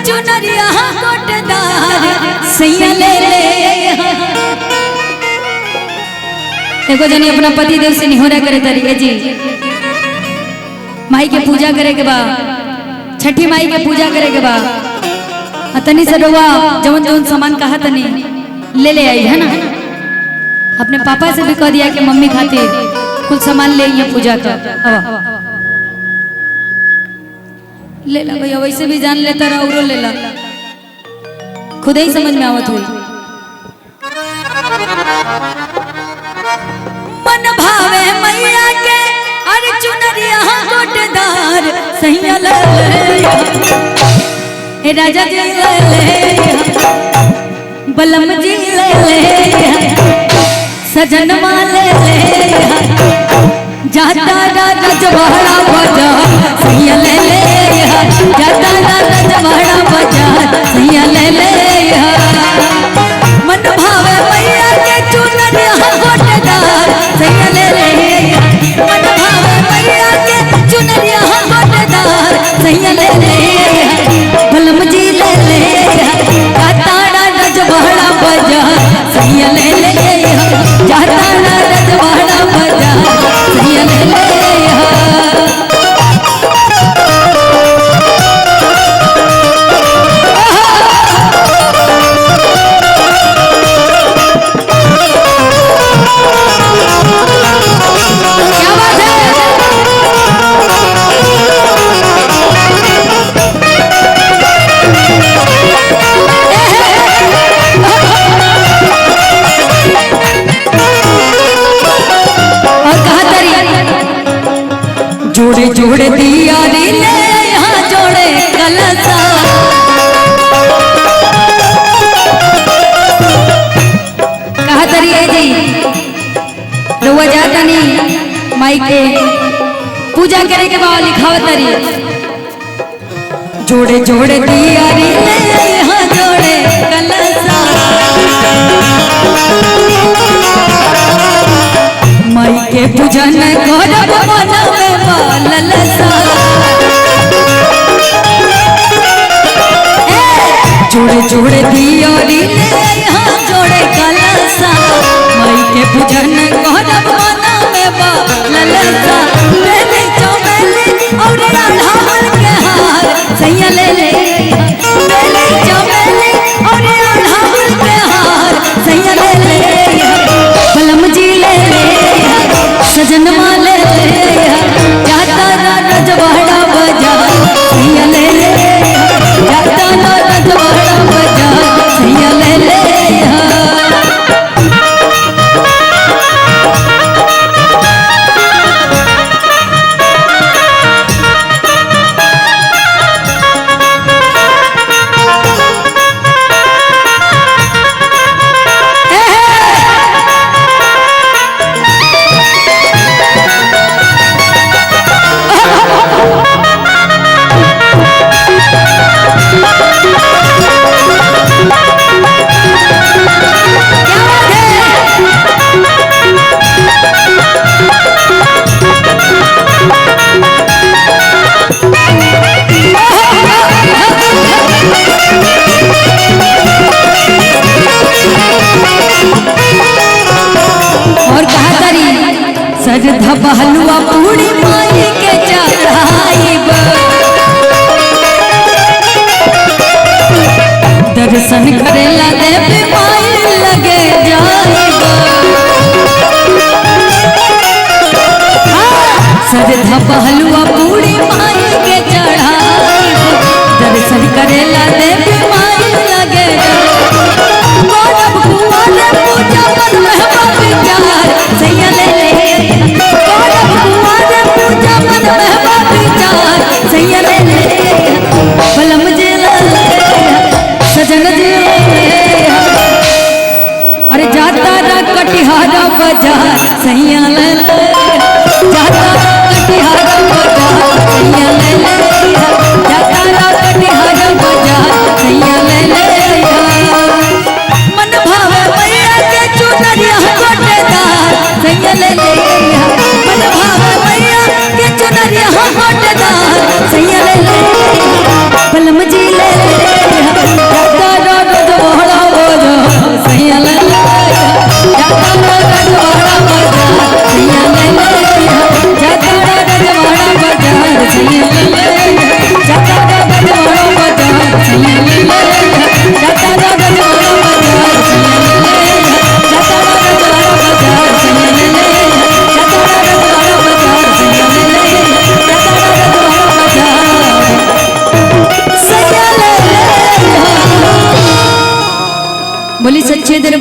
चुनरिया गोटदार सैया ले ले। देखो जनी अपना पति देव से निहोरा करे तरीके जी माई के पूजा करे के बाद छठी माई के पूजा करे के बाद तनी से रोवा जवन जवन सामान कहा तनी ले ले आई है ना। अपने पापा से भी कह दिया कि मम्मी खातिर कुछ सामान ले ये पूजा कर ले ला भैया। वैसे भी जान लेता रहा और ले ला खुद ही समझ में आवत हुई। मन भावे मैया के अरे चुनरिया गोटदार सैया ले ले राजा जी ले ले बलम जी ले ले सजनमा ले ले जाता रजवाड़ा बाजार सैया ले ले जाता रजवाड़ा बाजार सैया ले ले। मन भावे मैया के चुनरिया गोटदार सैया ले ले मन भावे मैया के चुनरिया गोटदार सैया ले ले बलम जी ले ले जाता रजवाड़ा बाजार सैया ले ले जाता रजवाड़ा बाजार सैया ले ले। जोड़े जोड़े दिया रे ले यहाँ जोड़े कलसा कहा तरिए जी रुआ जाता नहीं माई के पूजा करे के बाद लिखाव तरिए जोड़े जोड़े दिया रे ले यहाँ जोड़े कलसा माई के पूजन करब मनवे ललसा जोड़े जोड़े दिया रे यहाँ जोड़े कलसा माई के पूजन करब मनवे ललसा बेली चमेली और अढ़ावल के हार सैया ले ले बेली चमेली और अढ़ावल के हार सैया ले ले बलम जी ले ले सजनमा ले ले जाता रजवाड़ा बाजार सैया ले ले जाता रजवाड़ा बाजार सैया ले ले। और कहा तरी सरधा बहलुआ पूरी माई के चढ़ाईब दर्शन करेला देवी माई लगे जाईब सरधा बहलुआ पूरी माई के चढ़ाईब दर्शन करेला देवी माई लगे गौरव कुमार पूजा मन महबा विचार सैया ले ले गौरव कुमार पूजा मन महबा विचार सैया ले ले बलम जी ले ले सजन जी ले ले अरे जाता रा कटिहारा बाजार सैया ले ले जाता कटिहारा बाजार सैया ले ले जाता रा कटिहारा बाजार सैया ले ले मन भावे मैया के चुनरिया गोटदार सैया ले ले बोली सच्चे दरबार